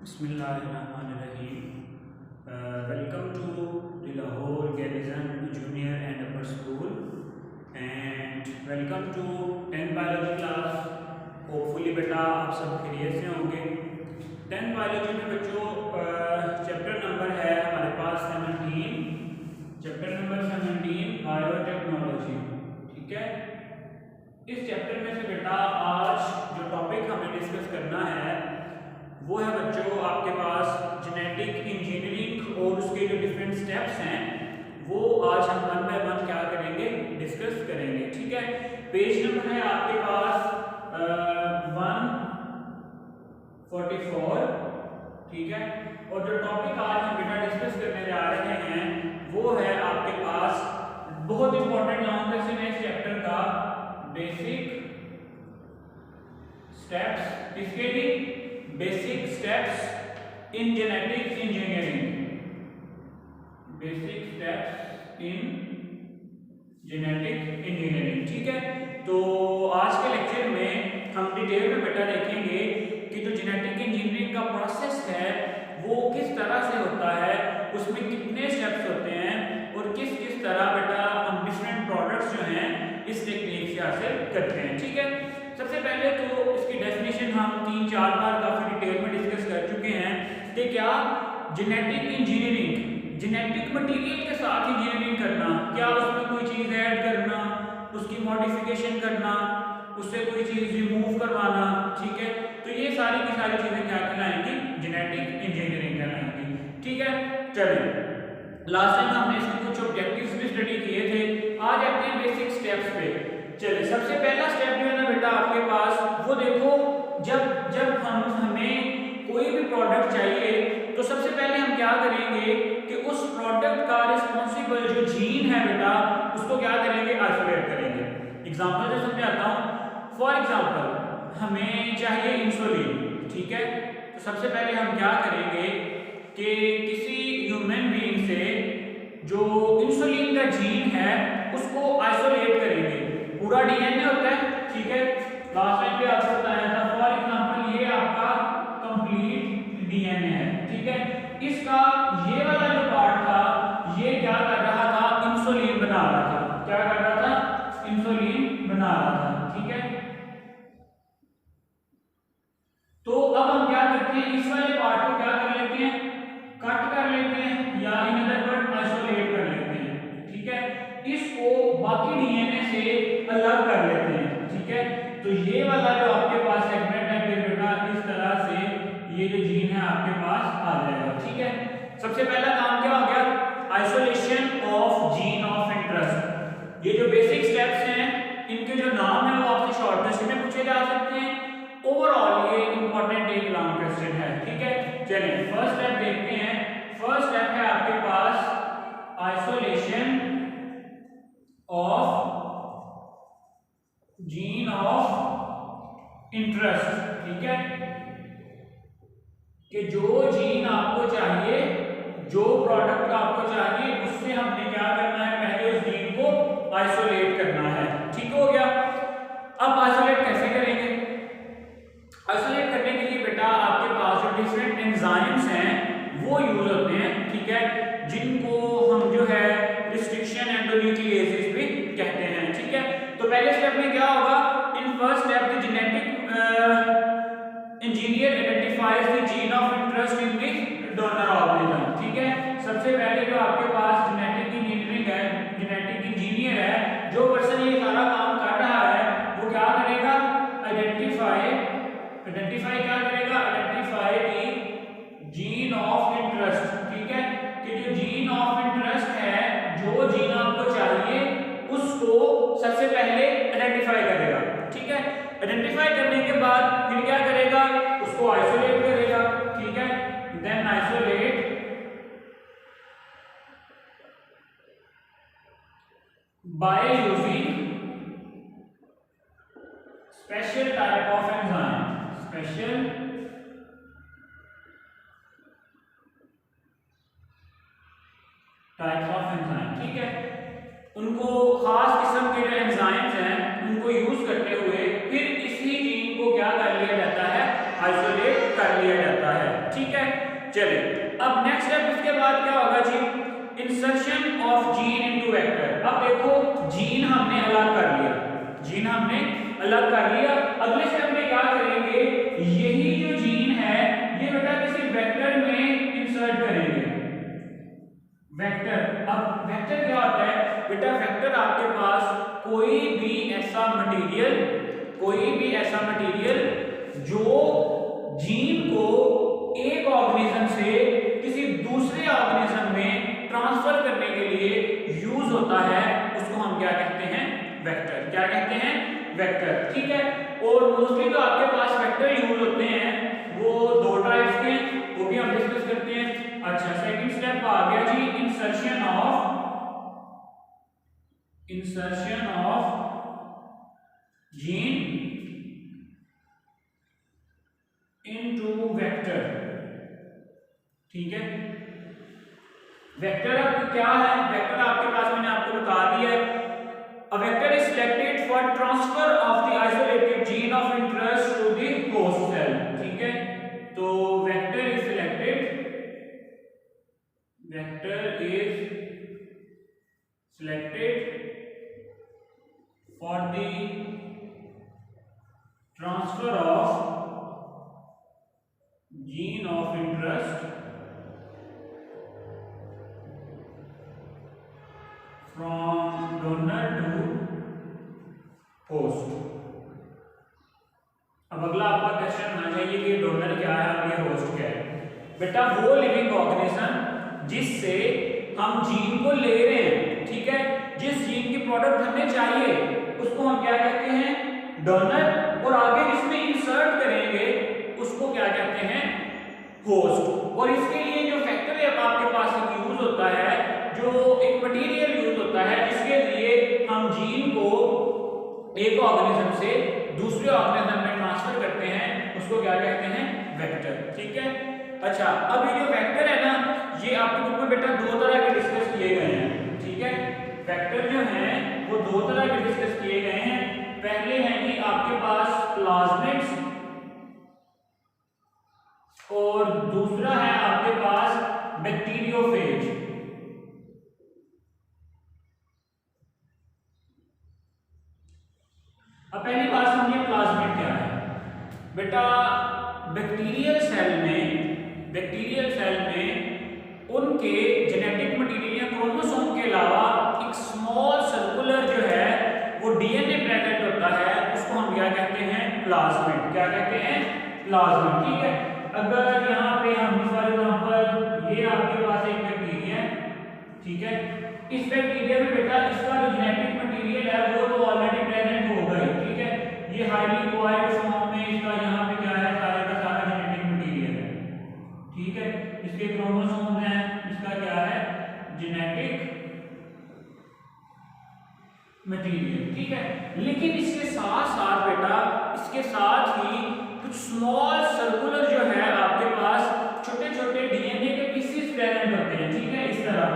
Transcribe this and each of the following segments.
Bismillahirrahmanirrahim. Welcome to the Lahore Garrison Junior and Upper School and welcome to 10th biology class. Hopefully बेटा आप सब खैरियत से होंगे। 10th biology में बच्चों चैप्टर नंबर है हमारे पास 17, चैप्टर नंबर 17 बायोटेक्नोलॉजी। ठीक है, इस चैप्टर में से बेटा आज जो टॉपिक हमें डिस्कस करना है वो है बच्चों आपके पास जेनेटिक इंजीनियरिंग और उसके जो डिफरेंट स्टेप्स हैं वो आज हम वन बाय वन क्या करेंगे, डिस्कस करेंगे। ठीक है, पेज नंबर है आपके पास 144। ठीक है, और जो टॉपिक आज हम बेटा डिस्कस करने जा रहे हैं वो है आपके पास बहुत इंपॉर्टेंट लॉन्ग क्वेश्चन है इस चैप्टर का, बेसिक स्टेप्स। किसके लिए? Basic steps in genetic engineering. Basic steps in genetic engineering. ठीक है, तो आज के लेक्चर में हम डिटेल में बेटा देखेंगे कि जो जेनेटिक इंजीनियरिंग का प्रोसेस है वो किस तरह से होता है, उसमें कितने स्टेप्स होते हैं और किस किस तरह बेटा हम डिफरेंट प्रोडक्ट्स जो हैं इस टेक्निक से हासिल करते हैं। ठीक है, सबसे पहले तो इसकी डेफिनेशन हम 3-4 बार काफी डिटेल में डिस्कस कर चुके हैं कि क्या जेनेटिक इंजीनियरिंग, जेनेटिक मटेरियल के साथ इंजीनियरिंग करना, क्या उसमें कोई चीज ऐड करना, उसकी मॉडिफिकेशन करना, उससे कोई चीज रिमूव करवाना। ठीक है, तो ये सारी की सारी चीजें क्या कहलाएंगी, जेनेटिक इंजीनियरिंग कहलाएंगी। ठीक है, चलिए लास्ट टाइम हमने इसके कुछ ऑब्जेक्टिव्स भी स्टडी किए थे, आज आते हैं बेसिक स्टेप्स पे। चलिए, सबसे पहला स्टेप जो है ना बेटा आपके पास वो देखो, जब हमें कोई भी प्रोडक्ट चाहिए तो सबसे पहले हम क्या करेंगे कि उस प्रोडक्ट का रिस्पॉन्सिबल जो जीन है बेटा उसको क्या करेंगे, आइसोलेट करेंगे। एग्जांपल से समझाता हूं। फॉर एग्जांपल हमें चाहिए इंसुलिन। ठीक है, तो सबसे पहले हम क्या करेंगे कि किसी ह्यूमन बीइंग से जो इंसुलिन का जीन है उसको आइसोलेट करेंगे। पूरा डीएनए होता है। ठीक है, लास्ट टाइम पे आपको बताया था, फॉर एग्जांपल ये आपका कंप्लीट डीएनए है। ठीक है, इसका ये वाला जो पार्ट था ये क्या कर रहा था, इंसुलिन बना रहा था। क्या कर रहा था, इंसुलिन बना रहा था। ठीक है, तो अब हम क्या करते हैं, इस वाले पार्ट को क्या कर लेते हैं, कट कर लेते हैं या इन अदर वर्ड आइसोलेट कर लेते हैं। ठीक है, इसको बाकी डीएनए से अलग कर लेते हैं। ठीक है, तो ये वाला जो आपके पास सेगमेंट है फिर बेटा इस तरह से ये जो जीन है आपके पास आ जाएगा। ठीक है, सबसे पहला काम क्या हो गया, isolation of gene of interest. ये जो बेसिक स्टेप्स हैं इनके जो नाम है वो आपसे शॉर्ट क्वेश्चन में पूछे जा सकते हैं। ओवरऑल ये इंपॉर्टेंट एक लॉन्ग क्वेश्चन है। ठीक है, चलिए फर्स्ट स्टेप देखते हैं। फर्स्ट स्टेप है आपके पास isolation of gene of interest. ठीक है, कि जो जीन आपको चाहिए, जो प्रोडक्ट आपको चाहिए उससे हमने क्या करना है, पहले उस जीन को आइसोलेट करना है। ठीक हो गया, अब आइसोलेट कैसे करेंगे, आइसोलेट करने के लिए बेटा आपके पास जो डिफरेंट एंजाइम्स हैं वो यूज होते हैं। ठीक है, जिनको हम जो है रिस्ट्रिक्शन एंडोन्यूक्लिएसेस भी कहते हैं। ठीक है, तो पहले स्टेप में क्या होगा, in first step the genetic engineer identifies the gene of interest in the donor organism. ठीक है, सबसे पहले जो आपके पास जेनेटिक इंजीनियरिंग है, जेनेटिक इंजीनियर है, जो पर्सन ये सारा काम कर रहा है वो क्या करेगा, आइडेंटिफाई क्या करेगा, identify the gene of interest. ठीक है, कि जो जीन ऑफ इंटरेस्ट है, जो जीन आपको चाहिए उसको सबसे पहले आइडेंटिफाई करेगा। ठीक है, आइडेंटिफाई करने के बाद फिर क्या करेगा, उसको आइसोलेट करेगा। ठीक है, then isolate by using special type of enzyme, special types of enzyme. ठीक है, उनको खास किस्म के जो एंजाइम्स हैं उनको यूज करते हुए फिर इसी जीन को क्या कर लिया जाता है, आइसोलेट कर लिया जाता है। ठीक है। चलिए अब नेक्स्ट स्टेप इसके बाद क्या होगा जी, insertion of gene into vector. अब देखो जीन हमने अलग कर लिया, जीन हमने अलग कर लिया, अगले स्टेप में क्या करेंगे, यही जो जीन है ये बेटा किसी वेक्टर में इंसर्ट करेंगे। वेक्टर, अब वेक्टर क्या होता है बेटा, वेक्टर आपके पास कोई भी ऐसा मटेरियल जो जीन को एक ऑर्गेनिज्म से किसी दूसरे ऑर्गेनिज्म में ट्रांसफर करने के लिए यूज होता है, उसको हम क्या कहते हैं, वेक्टर। क्या कहते हैं, वेक्टर, ठीक है। और मोस्टली तो आपके पास वेक्टर यूज होते हैं वो दो टाइप्स के, वो भी हम डिस्कस करते हैं। अच्छा, सेकंड स्टेप आ गया जी, insertion of gene into vector, ठीक है। वेक्टर अब क्या है, वेक्टर आपके पास मैंने आपको बता दिया है, a vector is selected for transfer of the isolated gene of interest to the host cell, ठीक है। तो vector is selected for the transfer of gene of interest from donor to host। अब अगला आपका क्वेश्चन आना चाहिए कि donor क्या है और ये होस्ट क्या है। बेटा वो लिविंग ऑर्गेनिज्म जिससे हम जीन को ले रहे हैं, ठीक है, जिस जीन की प्रोडक्ट हमें चाहिए उसको हम क्या कहते हैं, डोनर, और आगे जिसमें इंसर्ट करेंगे उसको क्या कहते हैं, होस्ट। और इसके लिए जो फैक्टर है आपके पास एक यूज होता है, जो एक मटेरियल यूज होता है जिसके लिए हम जीन को एक ऑर्गेनिज्म से दूसरे ऑर्गेनिज्म में ट्रांसफर करते हैं, उसको क्या कहते हैं, वेक्टर, ठीक है। अच्छा, अब ये जो वेक्टर है ना, ये आपके बुक में बेटा दो तरह के डिस्कस किए गए हैं, ठीक है। वेक्टर जो हैं वो दो तरह के डिस्कस किए गए हैं। पहले हैं कि आपके पास प्लाज्मिड्स और दूसरा है आपके पास बैक्टीरियोफेज। अब पहली बात समझिए प्लाज्मिड क्या है बेटा। बैक्टीरियल सेल में उनके जेनेटिक मटेरियल या क्रोमोसोम के अलावा एक स्मॉल सर्कुलर जो है वो डीएनए प्रेजेंट होता है, उसको हम क्या कहते हैं, प्लाज्मिड। क्या कहते हैं, प्लाज्मिड, ठीक है। अगर यहाँ पे हम फॉर एग्जांपल ये आपके पास एक बैक्टीरिया है, ठीक है, इस बैक्टीरिया में बेटा इसका जो जेनेटिक मटेरियल है वो तो ऑलरेडी प्रेजेंट होगा ही, ठीक है। ये हाईली कोआइल्ड फॉर्म में इसका यहाँ पे क्या है, सारे का सारा जेनेटिक मटेरियल है, ठीक है। इसके क्रोमोसोम हैं, इसका क्या है, जेनेटिक मटेरियल, ठीक है। लेकिन इसके साथ साथ बेटा, इसके साथ ही कुछ स्मॉल सर्कुलर जो है आपके पास छोटे छोटे डीएनए के पीसेस प्रेजेंट होते हैं, ठीक है। इस तरह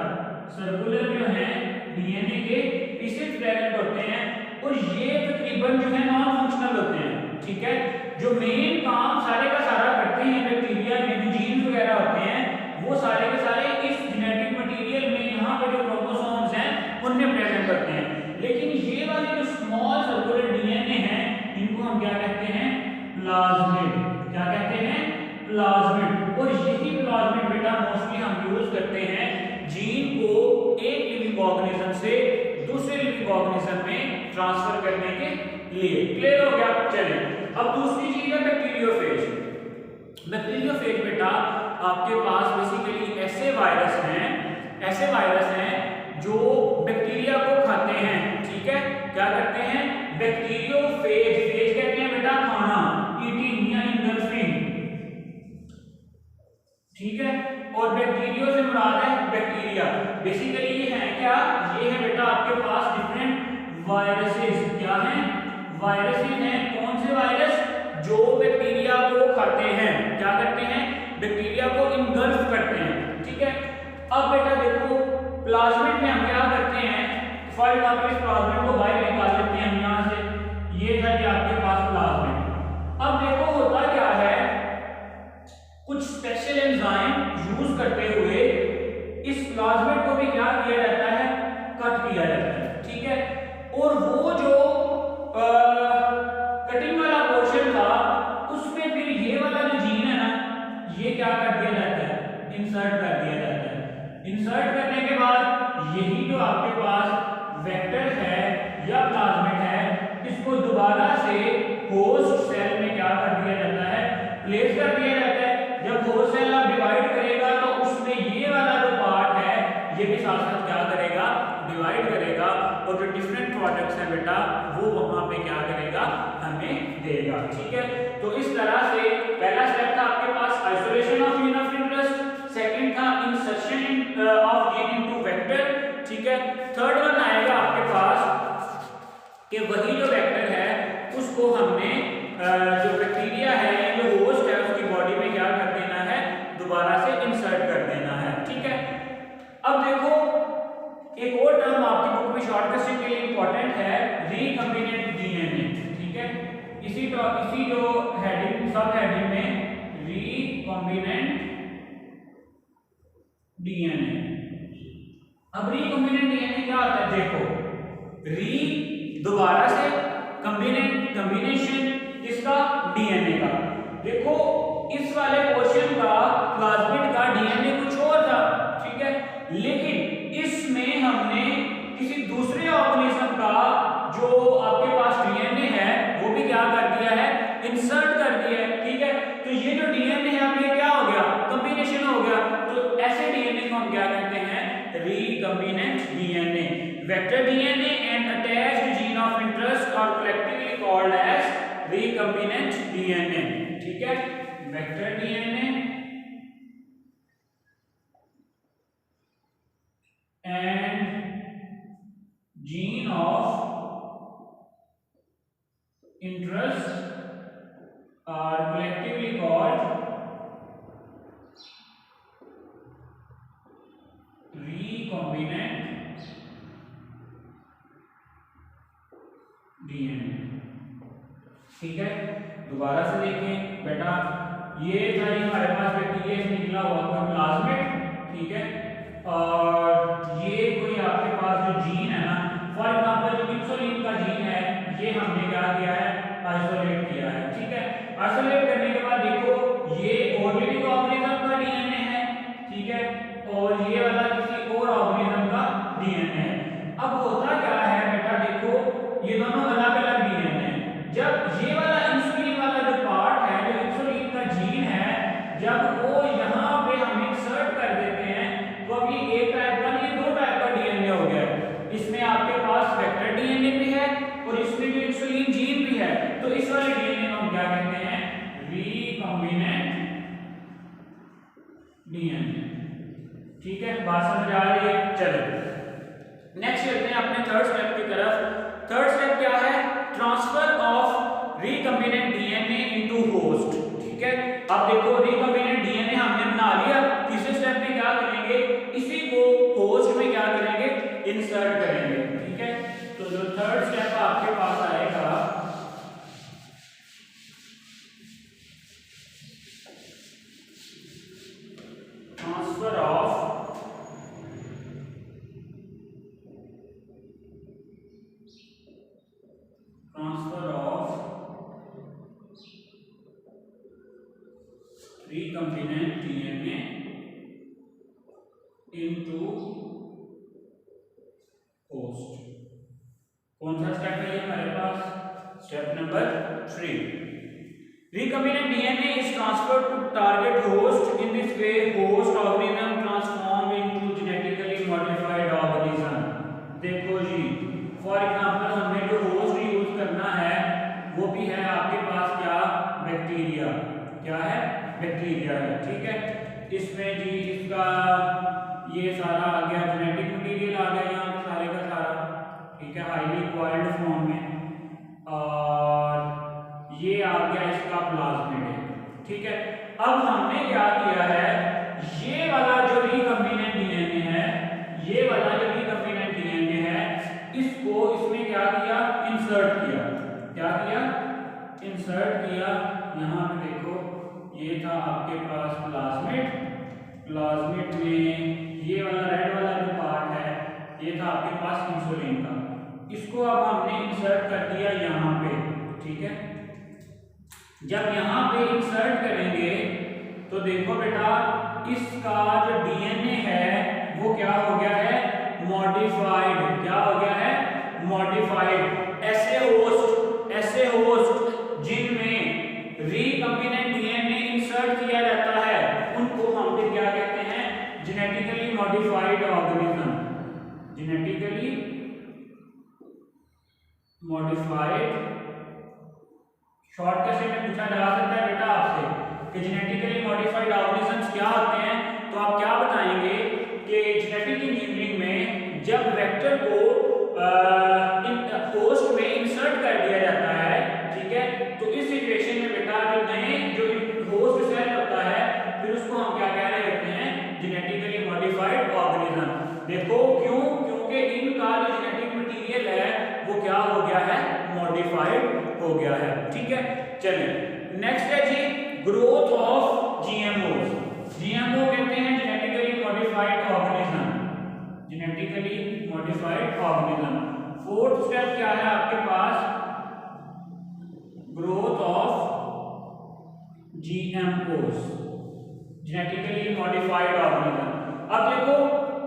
सर्कुलर जो है डीएनए के पीसेस प्रेजेंट होते हैं, और ये तकरीबन जो है नॉन फंक्शनल होते हैं, ठीक है। जो मेन काम सारे का सारा करते हैं बैक्टीरिया में, जो जीन्स वगैरह होते हैं वो सारे के सारे इस जेनेटिक मटेरियल में, यहाँ पे जो क्रोमोसोम्स हैं उनमें प्रेजेंट होते हैं। लेकिन ये वाले जो स्मॉल सर्कुलर डीएनए हैं इनको हम क्या कहते हैं, प्लाज्मिड। क्या कहते हैं, प्लाज्मिड। और यही प्लाज्मिड बेटा मोस्टली हम यूज करते हैं जीन को एक लिविंग ऑर्गेनिज्म से दूसरे लिविंग ऑर्गेनिज्म में ट्रांसफर करने के लिए। क्लियर हो गया। चलिए अब दूसरी चीज है बैक्टीरियोफेज। बैक्टीरियोफेज बेटा आपके पास बेसिकली ऐसे वायरस हैं जो बैक्टीरिया को खाते हैं, ठीक है। क्या करते हैं, बैक्टीरियोफेज। फेज कहते हैं बेटा खाना, ईटिंग या इंगल्फिंग, ठीक है। और बैक्टीरियो से मुराद है बैक्टीरिया। बेसिकली ये है क्या, ये है बेटा आपके पास डिफरेंट वायरसेस। क्या हैं, वायरसेस हैं। कौन से वायरस, जो बैक्टीरिया को खाते हैं, क्या करते हैं, बैक्टीरिया को इंगल्फ करते हैं, ठीक है। अब बेटा देखो प्लाज्मिड में हम क्या करते हैं, फॉर एग्जांपल इस प्लाज्मिड को बाहर निकाल लेते हैं हम यहाँ से, ये था कि आपके पास प्लाज्मिड। अब देखो होता क्या है, कुछ स्पेशल एंजाइम यूज करते हुए इस प्लाज्मिड को भी क्या किया जाता है, कट किया जाता है, ठीक है। और वो जो कटिंग वाला पोर्शन था उसमें फिर ये वाला जो जीन है ना, ये क्या कर दिया जाता है, इंसर्ट कर दिया जाता है। इंसर्ट करने के बाद यही जो आपके पास वेक्टर है या प्लाज्मिड है, इसको दोबारा से होस्ट सेल में क्या कर दिया जाता है, प्लेस कर दिया जाता है। जब होस्ट सेल आप डिवाइड करेगा तो उसमें ये वाला जो पार्ट है ये भी साथ साथ क्या करेगा, डिवाइड करेगा, और जो डिफरेंट प्रोडक्ट्स हैं बेटा वो वहां पे क्या करेगा, हमें देगा, ठीक है। तो इस तरह से पहला स्टेप था आपके पास isolation of gene of interest, second था insertion of gene into vector, ठीक है। थर्ड वन आएगा आपके पास कि वही जो वेक्टर है उसको हमने जो बैक्टीरिया है जो होस्ट है उसकी बॉडी में क्या कर देना है, दोबारा से इंसर्ट कर देना है, ठीक है। अब देखो एक और टर्म आपकी बुक में शॉर्टकट के लिए इंपॉर्टेंट है, रिकॉम्बिनेंट डीएनए, ठीक है। इसी जो हेडिंग सब हेडिंग में रिकॉम्बिनेंट डीएनए। अब रिकॉम्बिनेंट डीएनए क्या होता है, देखो री दोबारा से, कॉम्बिनेशन किसका, डीएनए का। देखो इस वाले पोर्शन का प्लाज्मिड का डीएनए कुछ और था, ठीक है, लेकिन इसमें हमने किसी दूसरे ऑर्गेनिज्म का जो आपके पास डीएनए है वो भी क्या कर दिया है, इंसर्ट कर दिया है, ठीक है। तो ये जो डीएनए है अब ये क्या हो गया, कॉम्बिनेशन हो गया। तो ऐसे डीएनए को हम क्या कहते हैं, recombinant DNA. Vector DNA and attached gene of interest are collectively called as recombinant DNA, ठीक है। Vector DNA and gene of interest are collectively called recombinant DNA, ठीक है। दोबारा से देखें बेटा, ये था हमारे पास बैक्टीरिया से निकला हुआ कोई प्लाज्मिड, ठीक है, और ये कोई आपके पास जो जीन है ना, फॉर एग्जांपल जो इंसुलिन का जीन है ये हमने क्या किया है, आइसोलेट किया है, ठीक है। आइसोलेट करने के बाद देखो ये और लिविंग ऑर्गेनिज्म का डीएनए है, ठीक है, और ये वाला किसी और ऑर्गेनिज्म का डीएनए है। अब होता क्या है बेटा, देखो ये दोनों अलग अलग डीएनए हैं। जब ये वाला इंसुलिन वाला जो पार्ट है, जो इंसुलिन का जीन है, जब वो यहाँ पे हम इंसर्ट कर देते हैं तो अब ये एक टाइप का नहीं, दो टाइप का डीएनए हो गया है। इसमें आपके पास वेक्टर डीएनए भी है और इसमें जो इंसुलिन जीन भी है। तो इस वाले डीएनए को हम क्या कहते हैं, रिकॉम्बिनेंट डीएनए, ठीक है। बात समझ आ रही है, चलो नेक्स्ट चलते हैं अपने थर्ड स्टेप की तरफ। थर्ड स्टेप क्या है, transfer of recombinant DNA into host, ठीक है। अब देखो रिकॉम्बिनेंट डीएनए हमने बना लिया, तीसरे स्टेप में क्या करेंगे, इसी को होस्ट में क्या करेंगे, इंसर्ट करेंगे, ठीक है। तो जो थर्ड स्टेप आपके पास आएगा, transfer of recombinant DNA into host। कौन सा स्टेप है ये हमारे पास, step number 3। recombinant DNA is transferred to target host. In this way host organism transform into genetically modified organism। देखो जी, फॉर एग्जांपल हमने जो होस्ट यूज करना है वो भी है आपके पास क्या, बैक्टीरिया, क्या है, बैक्टीरिया है, ठीक है। इसमें जी इसका ये सारा आ गया, जेनेटिक मटेरियल आ गया यहाँ पे सारे का सारा, ठीक है, हाईली कॉइल्ड फॉर्म में, और ये आ गया इसका प्लाज्मिड, ठीक है। अब हमने क्या किया है, ये वाला जो रिकॉम्बिनेंट डीएनए है, ये वाला जो रिकॉम्बिनेंट डीएनए है, इसको इसमें क्या किया, इंसर्ट किया, क्या किया, इंसर्ट किया। यहाँ पे देखो ये था था आपके पास प्लाज्मिड, प्लाज्मिड में ये वाला रेड वाला जो पार्ट है ये था आपके पास इंसुलिन का। इसको अब हमने इंसर्ट कर दिया यहाँ पे, ठीक है। जब यहाँ पे इंसर्ट करेंगे तो देखो बेटा इसका जो डीएनए है वो क्या हो गया है, मॉडिफाइड। क्या हो गया है, मॉडिफाइड। ऐसे होस्ट जिनमें रिकम्बिनेंट डीएनए इंसर्ट किया जाता है उनको हम फिर क्या कहते हैं, genetically modified organism. Genetically modified, shortcut से में पूछा जा सकता है बेटा आपसे कि जेनेटिकली मॉडिफाइड ऑर्गेनिजम्स क्या होते हैं, तो आप क्या बताएंगे कि जेनेटिक इंजीनियरिंग में जब वेक्टर को होस्ट में इंसर्ट कर दिया जाता है, ठीक है, तो इस सिचुएशन में बेटा जो नए जो होस्ट सेल होता है फिर उसको हम क्या कह रहे होते हैं, जेनेटिकली मॉडिफाइड ऑर्गेनिज्म। देखो क्यों, क्योंकि इनका जो जेनेटिक मटेरियल है वो क्या हो गया है, मॉडिफाइड हो गया है, ठीक है। चलिए नेक्स्ट है जी, ग्रोथ ऑफ जीएमओ। जीएमओ कहते हैं genetically modified organism, genetically modified organism. Fourth step क्या है आपके पास, growth of GMOs, genetically modified organism. अब देखो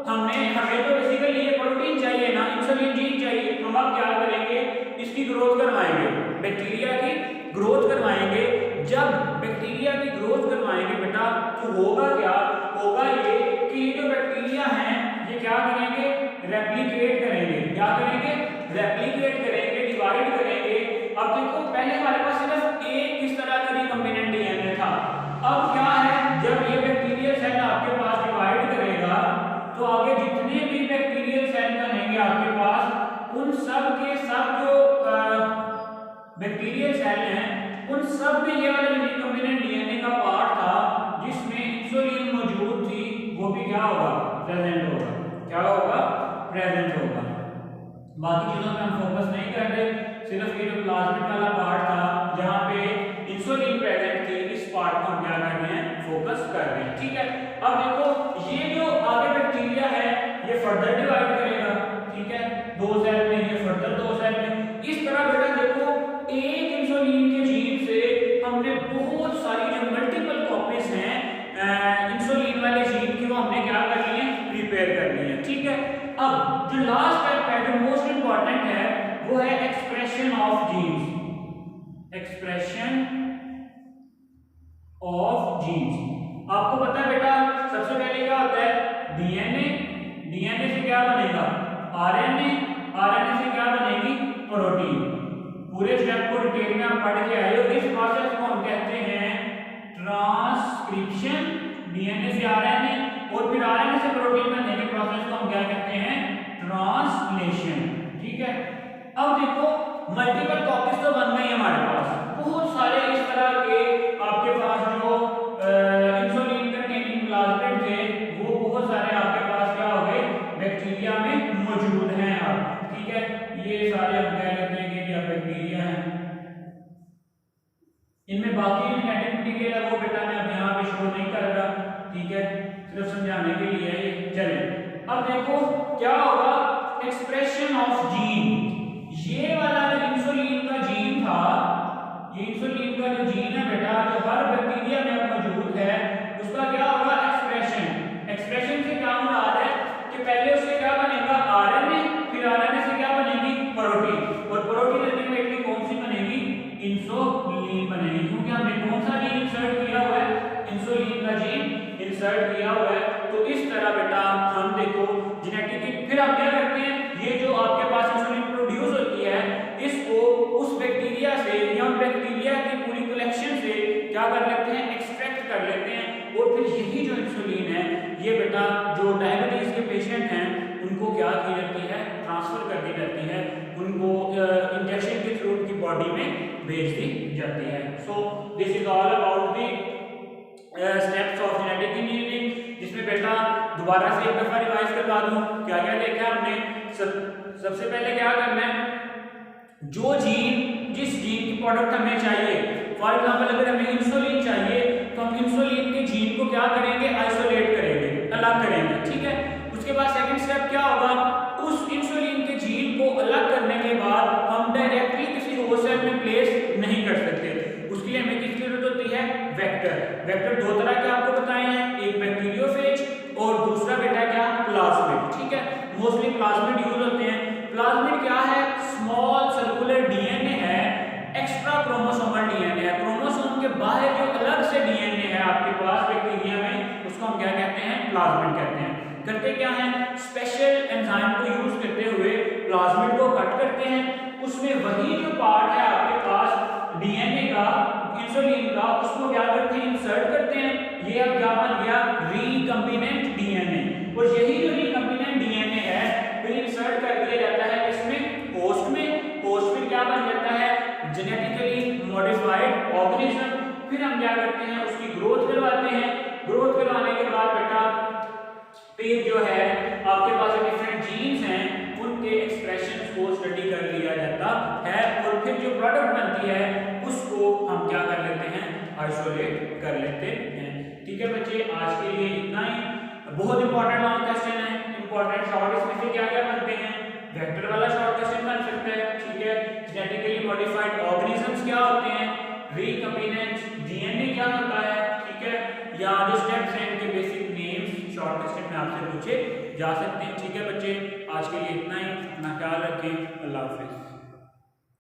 हमें तो बेसिकली ये प्रोटीन चाहिए ना, इंसुलिन जीन चाहिए, हम अब क्या करेंगे, इसकी ग्रोथ करवाएंगे, बैक्टीरिया की ग्रोथ करवाएंगे। जब बैक्टीरिया की ग्रोथ करवाएंगे बेटा तो होगा क्या, होगा ये कि ये जो बैक्टीरिया हैं ये क्या करेंगे, रेप्लिकेट करेंगे। क्या करेंगे, रेप्लिकेट करेंगे, डिवाइड करेंगे। अब देखो पहले हमारे पास सिर्फ एक किस तरह का रिकम्बिनेंट डीएनए था, अब क्या है, जब ये बैक्टीरियल सेल आपके पास डिवाइड करेगा तो आगे जितने भी बैक्टीरियल सेल बनेंगे आपके पास उन सब के सब जो बैक्टीरियल सेल हैं उन सब में ये वाला रिकम्बिनेंट डीएनए का पार्ट था जिसमें इंसुलिन मौजूद थी, वो भी क्या होगा, प्रेजेंट होगा। क्या होगा, प्रेजेंट होगा। बाकी चीजों पे हम फोकस नहीं कर रहे, सिर्फ ये जो प्लाज्मिड वाला पार्ट था जहां पे इंसुलिन प्रेजेंट थी, इस पार्ट को हम क्या कर रहे हैं, फोकस कर रहे हैं, ठीक है। अब देखो ये जो आगे बैक्टीरिया है ये फर्दर डिवाइड करेगा, ठीक है, दो सेल में, ये फर्दर दो सेल में। इस तरह बेटा देखो एक इंसुलिन के जीन से हमने बहुत सारी जो मल्टीपल कॉपीज हैं इंसुलिन वाले जीन की वो हमने क्या कर ली है, प्रिपेयर कर ली है, ठीक है। अब जो लास्ट स्टेप है जो मोस्ट इंपॉर्टेंट है वो है expression of genes. Expression of genes. आपको पता है बेटा सबसे पहले क्या होता है, डीएनए, डीएनए से क्या बनेगा, आरएनए, आरएनए से क्या बनेगी, प्रोटीन। पूरे स्टेप को डिटेल में आप पढ़ के आए हो। इस प्रोसेस को हम कहते हैं ट्रांसक्रिप्शन, डीएनए से आरएनए और फिर आरएनए से प्रोटीन बनने के प्रोसेस को हम क्या कहते हैं, ट्रांसलेशन, ठीक है। अब देखो मल्टीपल कॉपीज तो बन गई हमारे पास, बहुत सारे इस तरह के आपके पास जो इंसुलिन कंटेनिंग प्लाज्मिड थे वो बहुत सारे आपके पास क्या हो गए, बैक्टीरिया में मौजूद हैं अब, ठीक है। ये सारे हम कह लेते हैं कि बैक्टीरिया हैं, इनमें बाकी जेनेटिक मटेरियल है वो बेटा मैं अब यहाँ पे शो नहीं कर रहा, ठीक है, सिर्फ समझाने के लिए है ये। चलिए अब देखो क्या होगा, एक्सप्रेशन ऑफ जीन। ये वाला जो इंसुलिन का जीन था, ये इंसुलिन का जो जीन है बेटा जो हर बैक्टीरिया में अब मौजूद है, उसका क्या होगा, एक्सप्रेशन। एक्सप्रेशन से क्या मुराद है कि पहले उससे क्या बनेगा, आरएनए, फिर आरएनए से क्या बनेगी, प्रोटीन, और प्रोटीन अल्टीमेटली कौन सी बनेगी, इंसुलिन बनेगी, क्योंकि हमने कौन सा जीन इंसर्ट किया हुआ है, इंसुलिन का जीन इंसर्ट किया हुआ है। तो इस तरह बेटा हम देखो जेनेटिक, फिर आप क्या करते हैं, ये जो आपके पास इंसुलिन प्रोड्यूस होती है इसको उस बैक्टीरिया से या बैक्टीरिया की पूरी कलेक्शन से क्या कर लेते हैं, एक्सट्रैक्ट कर लेते हैं, और फिर यही जो इंसुलिन है ये बेटा जो डायबिटीज के पेशेंट हैं उनको क्या की जाती है, ट्रांसफर कर दी जाती है, उनको इंजेक्शन के थ्रू उनकी बॉडी में भेज दी जाती है। So this is all about the steps of genetic engineering, जिसमें बेटा दोबारा से एक दफा रिवाइज करवा दूं क्या क्या देखा हमने। सबसे पहले क्या करना है, जो जीन, जिस जीन की प्रोडक्ट हमें चाहिए, फॉर एग्जांपल अगर हमें इंसुलिन चाहिए तो हम इंसुलिन के जीन को क्या करेंगे, आइसोलेट करेंगे, अलग करेंगे, ठीक है। उसके बाद सेकंड स्टेप क्या होगा, उस इंसुलिन के जीन को अलग करने के बाद हम डायरेक्टली किसी होस्ट सेल में प्लेस नहीं कर सकते। उसके लिए हमें किसकी जरूरत होती है, वेक्टर। वेक्टर दो तरह के आपको बताए हैं, एक बैक्टीरियोफेज और दूसरा बेटा क्या, प्लाज्मिड, ठीक है। मोस्टली प्लाज्मिड यूज होते हैं। प्लाज्मिड क्या है, स्मॉल सर्कुलर डीएनए है, एक्स्ट्रा क्रोमोसोमल डीएनए है, क्रोमोसोम के बाहर जो अलग से डीएनए है आपके पास बैक्टीरिया में, उसको हम क्या कहते हैं, प्लाज्मिड कहते हैं। करते क्या है, स्पेशल एंजाइम को यूज करते हुए प्लाज्मिड को कट करते हैं, उसमें वही जो पार्ट है आपके पास डीएनए का, इंसुलिन का, उसको क्या करते हैं, इंसर्ट करते हैं। ये अब क्या बन गया, रिकम्बिनेंट डीएनए। और यही जो रिकम्बिनेंट डीएनए है फिर इंसर्ट कर दिया जाता है इसमें, होस्ट में। होस्ट में क्या बन जाता है, जेनेटिकली मॉडिफाइड ऑर्गेनिज्म। फिर हम क्या करते हैं, उसकी ग्रोथ करवाते हैं। ग्रोथ करवाने के बाद बेटा फिर जो है आपके पास जो डिफरेंट जीन्स हैं उनके एक्सप्रेशंस को स्टडी कर लिया जाता है, और फिर जो प्रोडक्ट बनती है उसको हम क्या कर लेते हैं, आइसोलेट कर लेते हैं। ठीक है बच्चे, आज के लिए इतना ही। बहुत इंपॉर्टेंट लॉन्ग क्वेश्चन है, इंपॉर्टेंट शॉर्ट इसमें से क्या क्या बनते हैं, वेक्टर वाला शॉर्ट क्वेश्चन बन सकता है, ठीक है। जेनेटिकली मॉडिफाइड ऑर्गेनिजम्स क्या होते हैं, रिकम्बिनेंट डीएनए क्या होता है, ठीक है, या जो स्टेप्स हैं इनके बेसिक नेम्स शॉर्ट क्वेश्चन में आपसे पूछे जा सकते हैं। ठीक है बच्चे, आज के लिए इतना ही, अपना ख्याल रखें, अल्लाह हाफिज।